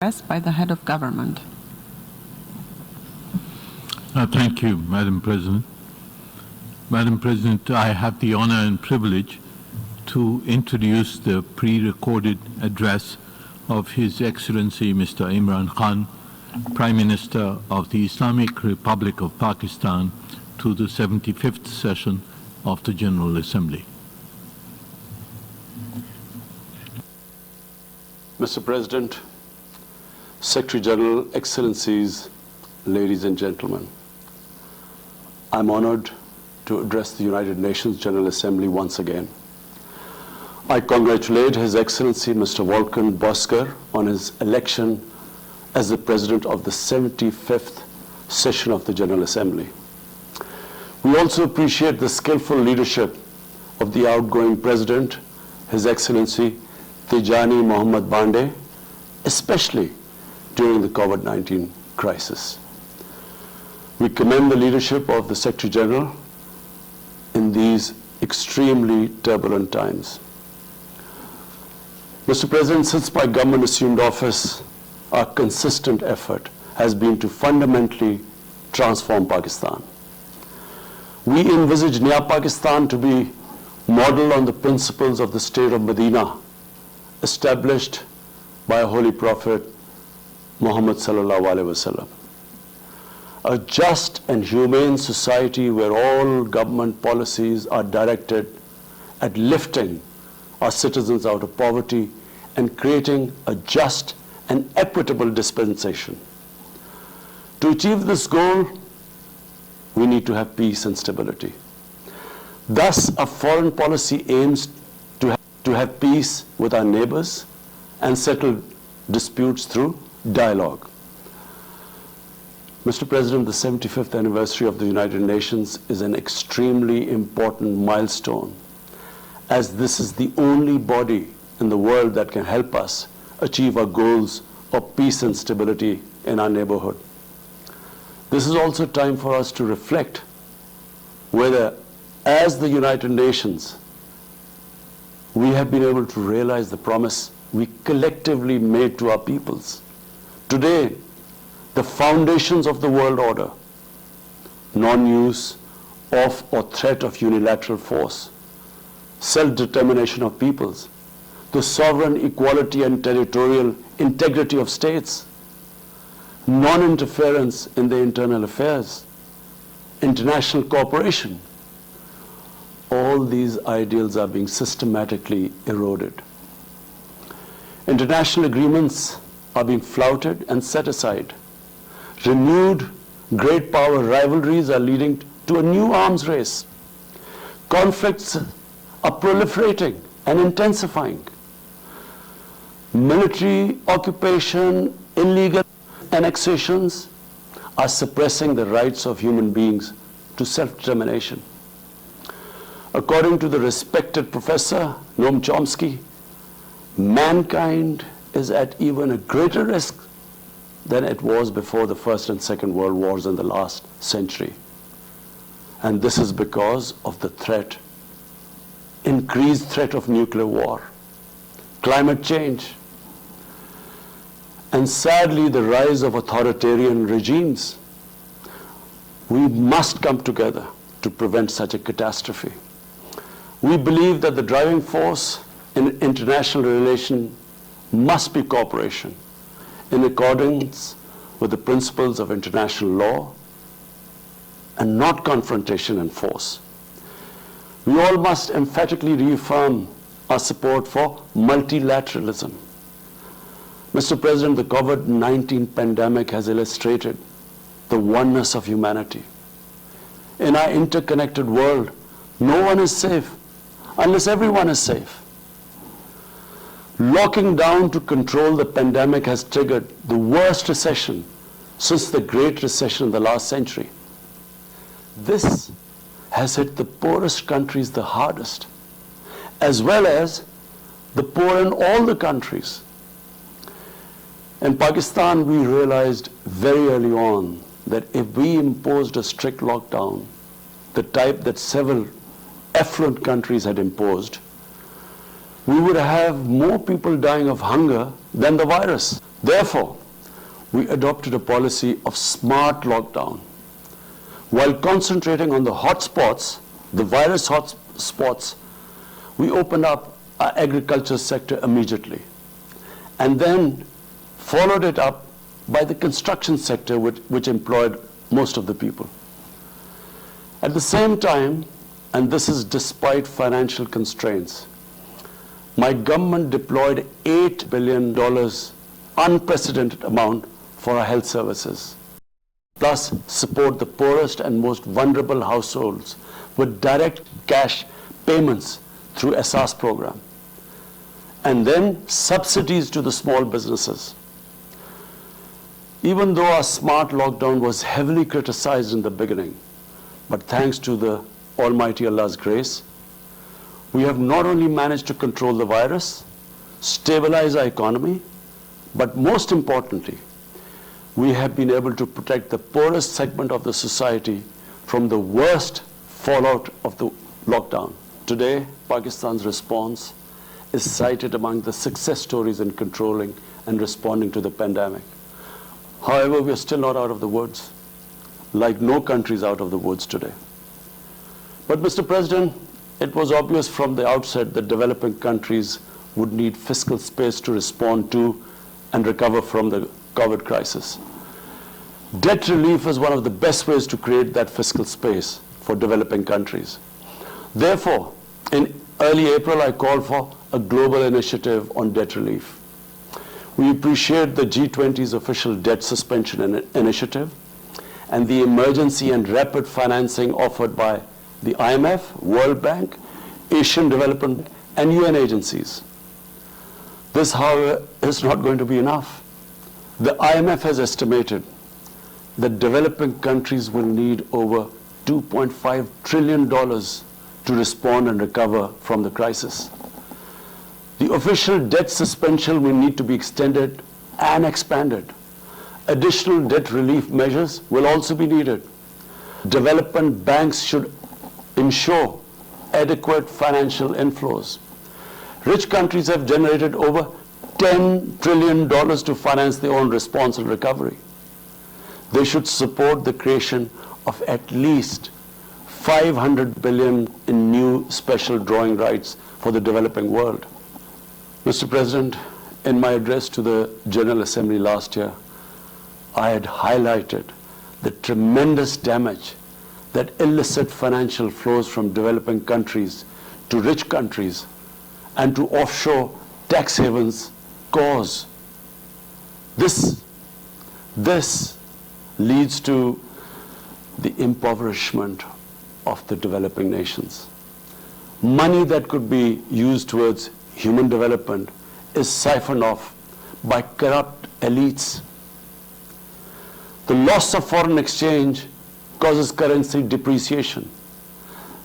address by the head of government. Thank you, Madam President. Madam President, I have the honor and privilege to introduce the pre-recorded address of His Excellency Mr. Imran Khan, Prime Minister of the Islamic Republic of Pakistan, to the 75th session of the General Assembly. Mr. President, Secretary General, Excellencies, ladies and gentlemen, I'm honored to address the United Nations General Assembly once again. I congratulate His Excellency Mr. Volkan Bozkır on his election as the President of the 75th session of the General Assembly. We also appreciate the skillful leadership of the outgoing President, His Excellency Tijani Mohammad Bande, especially during the COVID-19 crisis. We commend the leadership of the Secretary General in these extremely turbulent times. Mr. President, since my government assumed office, our consistent effort has been to fundamentally transform Pakistan. We envisage Naya Pakistan to be modeled on the principles of the state of Medina, established by Holy Prophet Muhammad sallallahu alaihi wasallam. A just and humane society where all government policies are directed at lifting our citizens out of poverty and creating a just and equitable dispensation. To achieve this goal, we need to have peace and stability. Thus, our foreign policy aims to have peace with our neighbors and settle disputes through dialogue. Mr. President, the 75th anniversary of the United Nations is an extremely important milestone, as this is the only body in the world that can help us achieve our goals of peace and stability in our neighborhood. This is also time for us to reflect whether, as the United Nations, we have been able to realize the promise we collectively made to our peoples. Today, the foundations of the world order, non-use of or threat of unilateral force, self-determination of peoples, the sovereign equality and territorial integrity of states, non-interference in their internal affairs, international cooperation, all these ideals are being systematically eroded. International agreements are being flouted and set aside. Renewed great power rivalries are leading to a new arms race. Conflicts are proliferating and intensifying. Military occupation, illegal annexations are suppressing the rights of human beings to self-determination. According to the respected professor Noam Chomsky, mankind is at even a greater risk than it was before the First and Second World Wars in the last century. And this is because of the threat, increased threat of nuclear war, climate change, and sadly the rise of authoritarian regimes. We must come together to prevent such a catastrophe. We believe that the driving force in international relations must be cooperation in accordance with the principles of international law and not confrontation and force. We all must emphatically reaffirm our support for multilateralism. Mr. President, the COVID-19 pandemic has illustrated the oneness of humanity. In our interconnected world, no one is safe unless everyone is safe. Locking down to control the pandemic has triggered the worst recession since the Great Recession in the last century. This has hit the poorest countries the hardest, as well as the poor in all the countries. In Pakistan, we realized very early on that if we imposed a strict lockdown, the type that several affluent countries had imposed, we would have more people dying of hunger than the virus. Therefore, we adopted a policy of smart lockdown. While concentrating on the hotspots, the virus hotspots, we opened up our agriculture sector immediately, and then followed it up by the construction sector, which employed most of the people. At the same time, and this is despite financial constraints, my government deployed $8 billion, unprecedented amount, for our health services, plus support the poorest and most vulnerable households with direct cash payments through SR's program, and then subsidies to the small businesses. Even though our smart lockdown was heavily criticized in the beginning, but thanks to the Almighty Allah's grace, we have not only managed to control the virus, stabilize our economy, but most importantly, we have been able to protect the poorest segment of the society from the worst fallout of the lockdown. Today, Pakistan's response is cited among the success stories in controlling and responding to the pandemic. However, we are still not out of the woods, like no country is out of the woods today. But Mr. President, it was obvious from the outset that developing countries would need fiscal space to respond to and recover from the COVID crisis. Debt relief is one of the best ways to create that fiscal space for developing countries. Therefore, in early April, I called for a global initiative on debt relief. We appreciate the G20's official debt suspension initiative and the emergency and rapid financing offered by the IMF, World Bank, Asian Development, and UN agencies. This, however, is not going to be enough. The IMF has estimated that developing countries will need over $2.5 trillion to respond and recover from the crisis. The official debt suspension will need to be extended and expanded. Additional debt relief measures will also be needed. Development banks should ensure adequate financial inflows. Rich countries have generated over $10 trillion to finance their own response and recovery. They should support the creation of at least $500 billion in new special drawing rights for the developing world. Mr. President, in my address to the General Assembly last year, I had highlighted the tremendous damage that illicit financial flows from developing countries to rich countries and to offshore tax havens cause. This leads to the impoverishment of the developing nations. Money that could be used towards human development is siphoned off by corrupt elites. The loss of foreign exchange causes currency depreciation.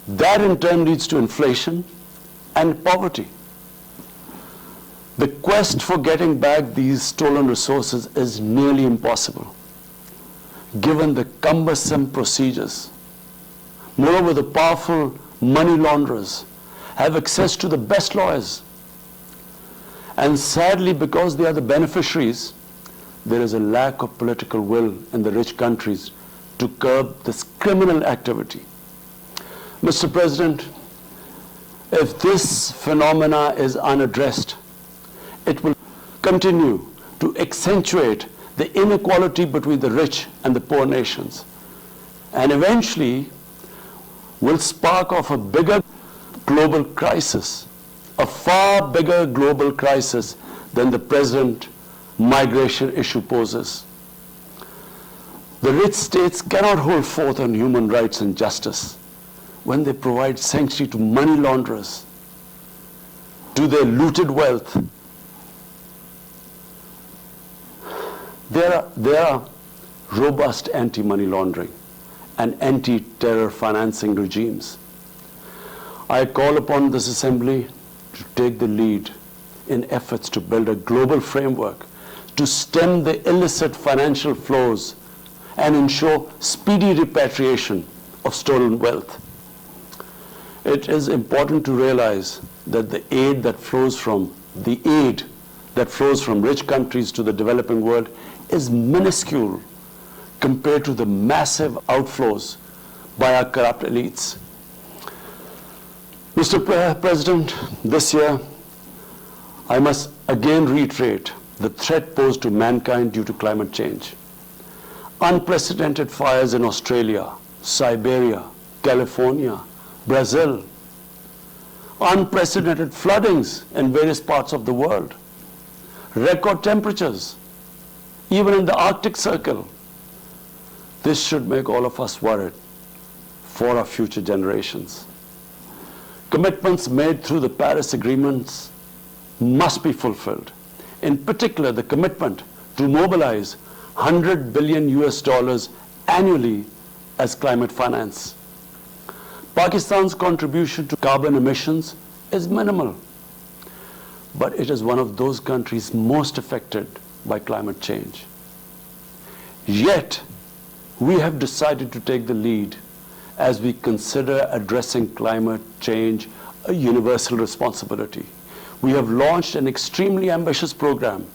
That in turn leads to inflation and poverty. The quest for getting back these stolen resources is nearly impossible, given the cumbersome procedures. Moreover, the powerful money launderers have access to the best lawyers. And sadly, because they are the beneficiaries, there is a lack of political will in the rich countries to curb this criminal activity. Mr. President, if this phenomena is unaddressed, it will continue to accentuate the inequality between the rich and the poor nations, and eventually will spark off a bigger global crisis, a far bigger global crisis than the present migration issue poses. The rich states cannot hold forth on human rights and justice when they provide sanctuary to money launderers, to their looted wealth. There are robust anti-money laundering and anti-terror financing regimes. I call upon this Assembly to take the lead in efforts to build a global framework to stem the illicit financial flows and ensure speedy repatriation of stolen wealth. It is important to realize that the aid that flows from the aid that flows from rich countries to the developing world is minuscule compared to the massive outflows by our corrupt elites. Mr. President, this year, I must again reiterate the threat posed to mankind due to climate change. Unprecedented fires in Australia, Siberia, California, Brazil, unprecedented floodings in various parts of the world, record temperatures, even in the Arctic Circle. This should make all of us worried for our future generations. Commitments made through the Paris agreements must be fulfilled. In particular, the commitment to mobilize $100 billion annually as climate finance. Pakistan's contribution to carbon emissions is minimal, but it is one of those countries most affected by climate change. Yet, we have decided to take the lead as we consider addressing climate change a universal responsibility. We have launched an extremely ambitious program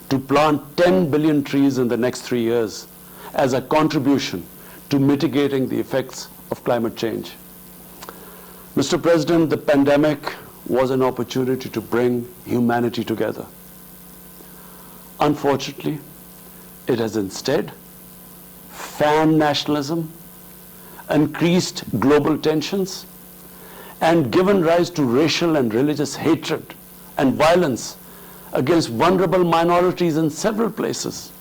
to plant 10 billion trees in the next 3 years as a contribution to mitigating the effects of climate change. Mr. President, the pandemic was an opportunity to bring humanity together. Unfortunately, it has instead fanned nationalism, increased global tensions, and given rise to racial and religious hatred and violence against vulnerable minorities in several places.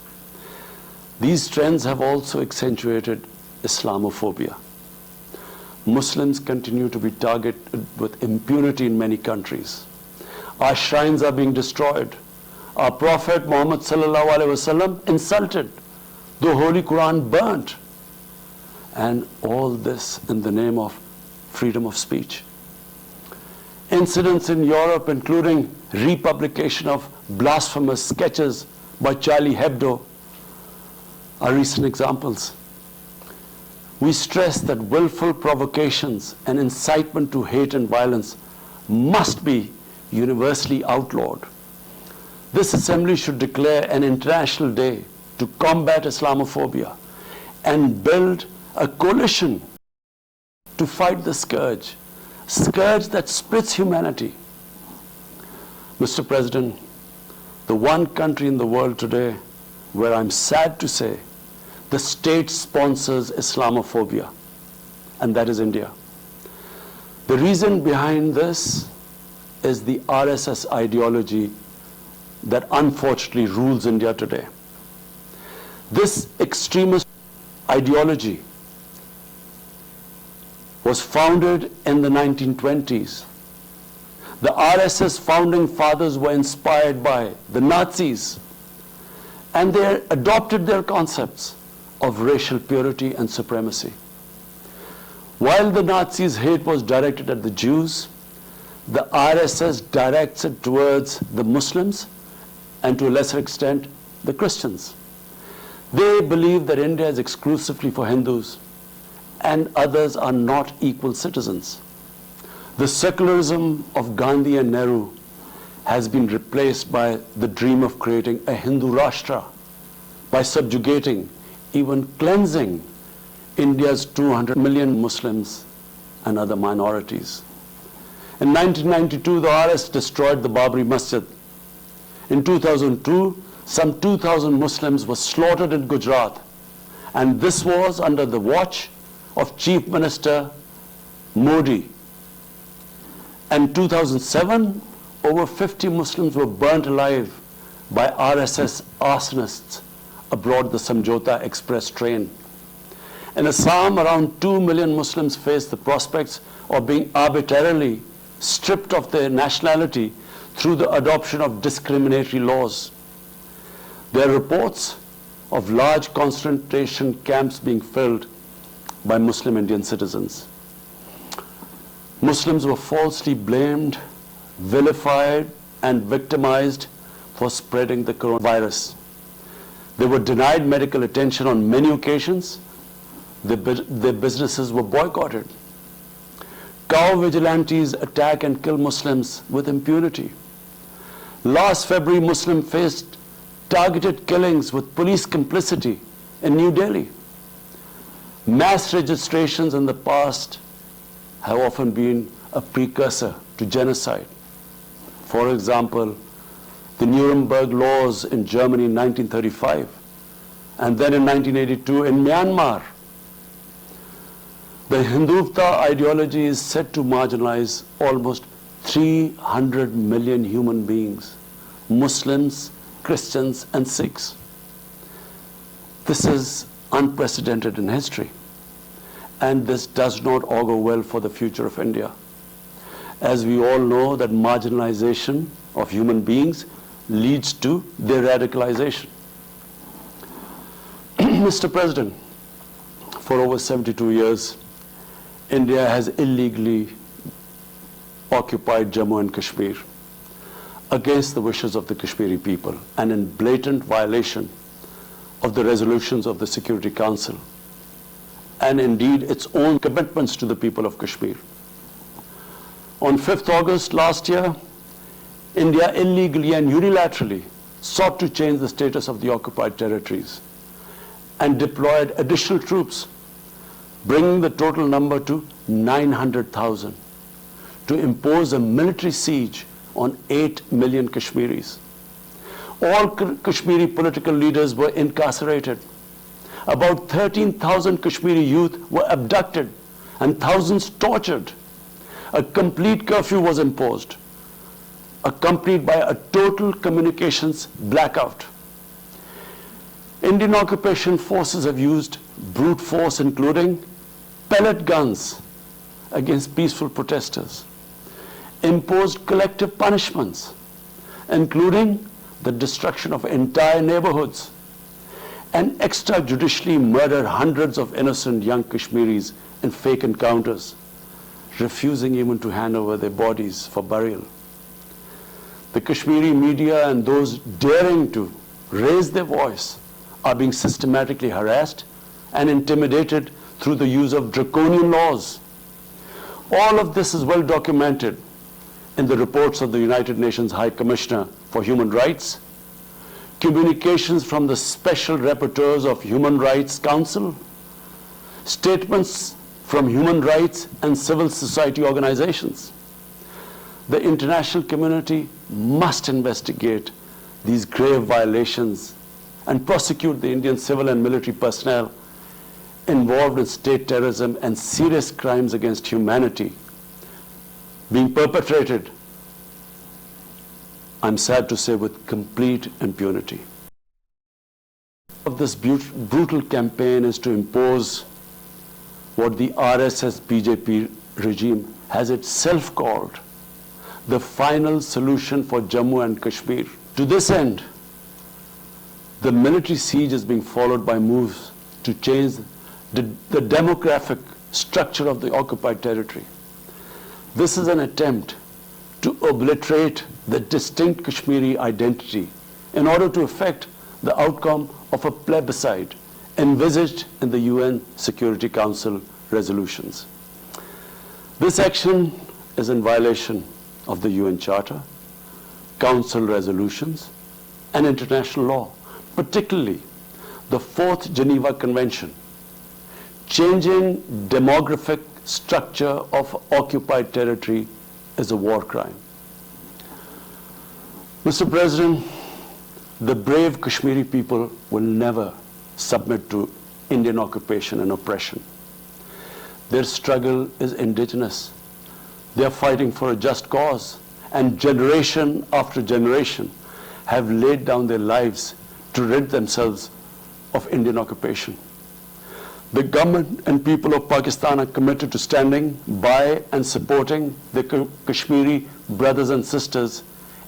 These trends have also accentuated Islamophobia. Muslims continue to be targeted with impunity in many countries. Our shrines are being destroyed. Our Prophet Muhammad sallallahu alaihi wasallam insulted. The Holy Quran burnt. And all this in the name of freedom of speech. Incidents in Europe, including republication of blasphemous sketches by Charlie Hebdo, are recent examples. We stress that willful provocations and incitement to hate and violence must be universally outlawed. This assembly should declare an international day to combat Islamophobia and build a coalition to fight the scourge that splits humanity. Mr. President, the one country in the world today where I'm sad to say the state sponsors Islamophobia, and that is India. The reason behind this is the RSS ideology that unfortunately rules India today. This extremist ideology was founded in the 1920s. The RSS founding fathers were inspired by the Nazis, and they adopted their concepts of racial purity and supremacy. While the Nazis' hate was directed at the Jews, the RSS directs it towards the Muslims and to a lesser extent the Christians. They believe that India is exclusively for Hindus and others are not equal citizens. The secularism of Gandhi and Nehru has been replaced by the dream of creating a Hindu Rashtra by subjugating, even cleansing, India's 200 million Muslims and other minorities. In 1992, the RS destroyed the Babri Masjid. In 2002, some 2,000 Muslims were slaughtered in Gujarat, and this was under the watch of Chief Minister Modi. In 2007, over 50 Muslims were burnt alive by RSS arsonists aboard the Samjhauta Express train. In Assam, around 2 million Muslims face the prospects of being arbitrarily stripped of their nationality through the adoption of discriminatory laws. There are reports of large concentration camps being filled by Muslim Indian citizens. Muslims were falsely blamed, vilified, and victimized for spreading the coronavirus. They were denied medical attention on many occasions. Their businesses were boycotted. Cow vigilantes attack and kill Muslims with impunity. Last February, Muslims faced targeted killings with police complicity in New Delhi. Mass registrations in the past have often been a precursor to genocide. For example, the Nuremberg laws in Germany in 1935, and then in 1982 in Myanmar. The Hindutva ideology is said to marginalize almost 300 million human beings, Muslims, Christians, and Sikhs. This is unprecedented in history, and this does not augur well for the future of India. As we all know, that marginalization of human beings leads to their radicalization. Mr. President, for over 72 years, India has illegally occupied Jammu and Kashmir against the wishes of the Kashmiri people and in blatant violation of the resolutions of the Security Council and indeed its own commitments to the people of Kashmir. On 5th August last year, India illegally and unilaterally sought to change the status of the occupied territories and deployed additional troops, bringing the total number to 900,000, to impose a military siege on 8 million Kashmiris. All Kashmiri political leaders were incarcerated. About 13,000 Kashmiri youth were abducted and thousands tortured. A complete curfew was imposed, accompanied by a total communications blackout. Indian occupation forces have used brute force, including pellet guns against peaceful protesters, imposed collective punishments, including the destruction of entire neighborhoods, and extrajudicially murdered hundreds of innocent young Kashmiris in fake encounters, refusing even to hand over their bodies for burial. The Kashmiri media and those daring to raise their voice are being systematically harassed and intimidated through the use of draconian laws. All of this is well documented in the reports of the United Nations High Commissioner for Human Rights, communications from the Special Rapporteurs of Human Rights Council, statements from human rights and civil society organizations. The international community must investigate these grave violations and prosecute the Indian civil and military personnel involved in state terrorism and serious crimes against humanity being perpetrated, I'm sad to say, with complete impunity. Of this brutal campaign is to impose what the RSS BJP regime has itself called the final solution for Jammu and Kashmir. To this end, the military siege is being followed by moves to change the demographic structure of the occupied territory. This is an attempt to obliterate the distinct Kashmiri identity in order to effect the outcome of a plebiscite envisaged in the UN Security Council resolutions. This action is in violation of the UN Charter, Council resolutions, and international law, particularly the 4th Geneva Convention. Changing demographic structure of occupied territory is a war crime. Mr. President, the brave Kashmiri people will never submit to Indian occupation and oppression. Their struggle is indigenous. They are fighting for a just cause, and generation after generation have laid down their lives to rid themselves of Indian occupation. The government and people of Pakistan are committed to standing by and supporting the Kashmiri brothers and sisters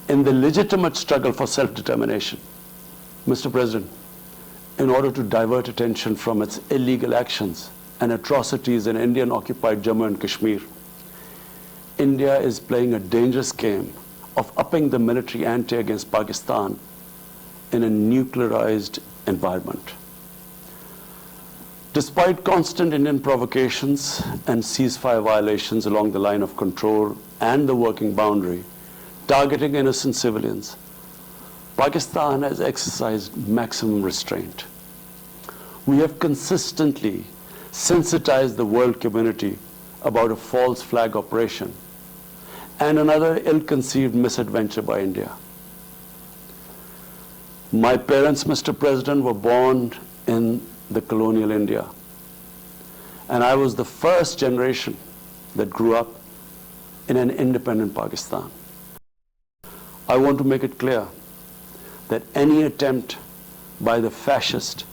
in the legitimate struggle for self-determination. Mr. President, in order to divert attention from its illegal actions and atrocities in Indian-occupied Jammu and Kashmir, India is playing a dangerous game of upping the military ante against Pakistan in a nuclearized environment. Despite constant Indian provocations and ceasefire violations along the line of control and the working boundary, targeting innocent civilians, Pakistan has exercised maximum restraint. We have consistently sensitized the world community about a false flag operation and another ill-conceived misadventure by India. My parents, Mr. President, were born in the colonial India, and I was the first generation that grew up in an independent Pakistan. I want to make it clear that any attempt by the fascist,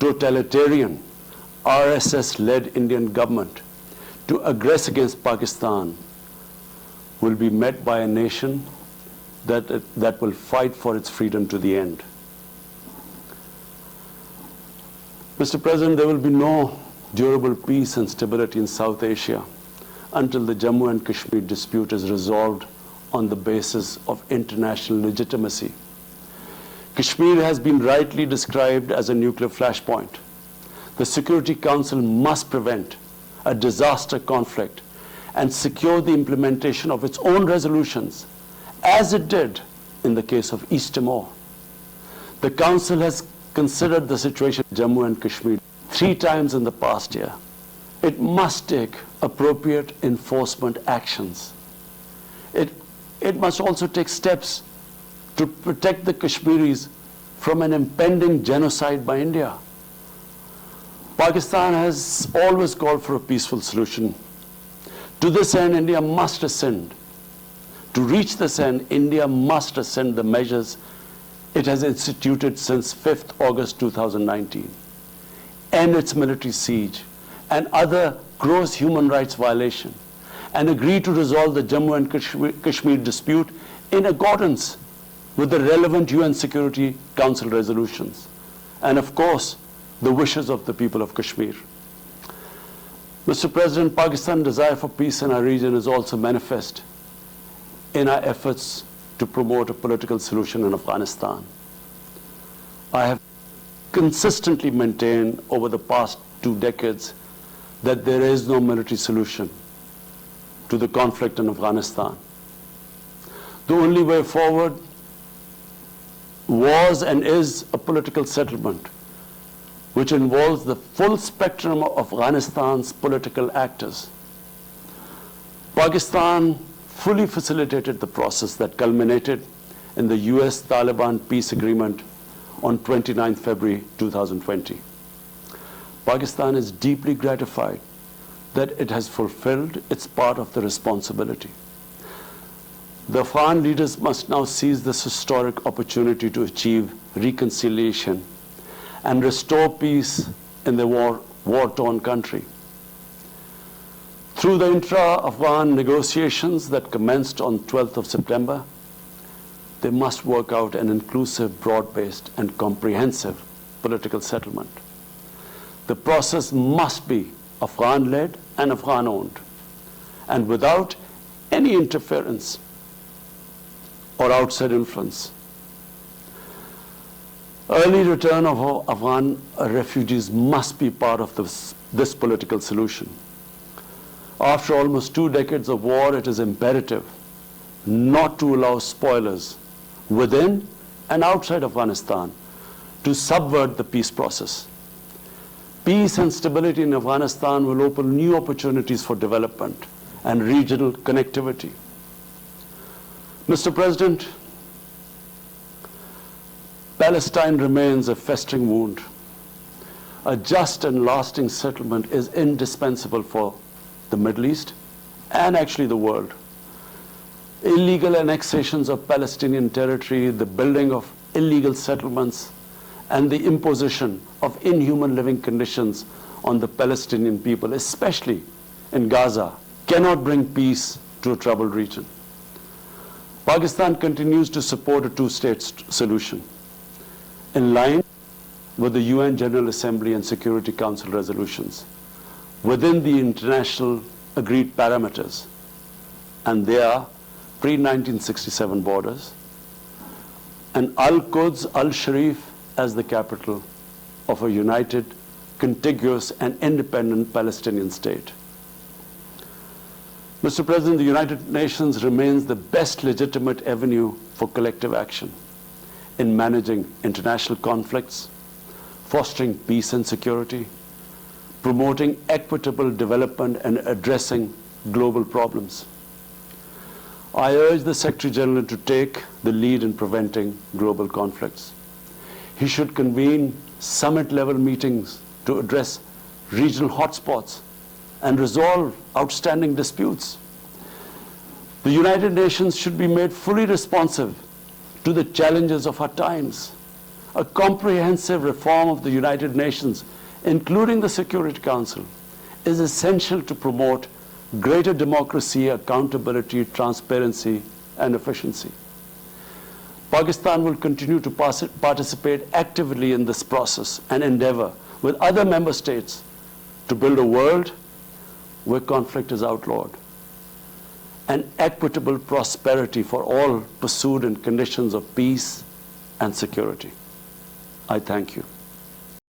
totalitarian, RSS-led Indian government to aggress against Pakistan will be met by a nation that will fight for its freedom to the end. Mr. President, there will be no durable peace and stability in South Asia until the Jammu and Kashmir dispute is resolved on the basis of international legitimacy. Kashmir has been rightly described as a nuclear flashpoint. The Security Council must prevent a disaster conflict and secure the implementation of its own resolutions, as it did in the case of East Timor. The Council has considered the situation in Jammu and Kashmir 3 times in the past year. It must take appropriate enforcement actions. It must also take steps to protect the Kashmiris from an impending genocide by India. Pakistan has always called for a peaceful solution. To this end, India must ascend. To reach this end, India must ascend the measures it has instituted since 5th August 2019, end its military siege and other gross human rights violation, and agree to resolve the Jammu and Kashmir dispute in accordance with the relevant UN Security Council resolutions, and of course, the wishes of the people of Kashmir. Mr. President, Pakistan's desire for peace in our region is also manifest in our efforts to promote a political solution in Afghanistan. I have consistently maintained over the past 2 decades that there is no military solution to the conflict in Afghanistan. The only way forward was and is a political settlement which involves the full spectrum of Afghanistan's political actors. Pakistan fully facilitated the process that culminated in the US-Taliban peace agreement on 29 February 2020. Pakistan is deeply gratified that it has fulfilled its part of the responsibility. The Afghan leaders must now seize this historic opportunity to achieve reconciliation and restore peace in the war-torn country. Through the intra-Afghan negotiations that commenced on 12th of September, they must work out an inclusive, broad-based, and comprehensive political settlement. The process must be Afghan-led and Afghan-owned, and without any interference or outside influence. Early return of Afghan refugees must be part of this political solution. After almost 2 decades of war, it is imperative not to allow spoilers within and outside Afghanistan to subvert the peace process. Peace and stability in Afghanistan will open new opportunities for development and regional connectivity. Mr. President, Palestine remains a festering wound. A just and lasting settlement is indispensable for the Middle East and actually the world. Illegal annexations of Palestinian territory, the building of illegal settlements, and the imposition of inhuman living conditions on the Palestinian people, especially in Gaza, cannot bring peace to a troubled region. Pakistan continues to support a 2-state solution in line with the UN General Assembly and Security Council resolutions within the international agreed parameters, and they are pre-1967 borders, and Al-Quds, Al-Sharif as the capital of a united, contiguous, and independent Palestinian state. Mr. President, the United Nations remains the best legitimate avenue for collective action. in managing international conflicts, fostering peace and security, promoting equitable development and addressing global problems. I urge the Secretary General to take the lead in preventing global conflicts. He should convene summit-level meetings to address regional hotspots and resolve outstanding disputes. The United Nations should be made fully responsive to the challenges of our times. A comprehensive reform of the United Nations, including the Security Council, is essential to promote greater democracy, accountability, transparency, and efficiency. Pakistan will continue to participate actively in this process and endeavor with other member states to build a world where conflict is outlawed and equitable prosperity for all pursued in conditions of peace and security. I thank you.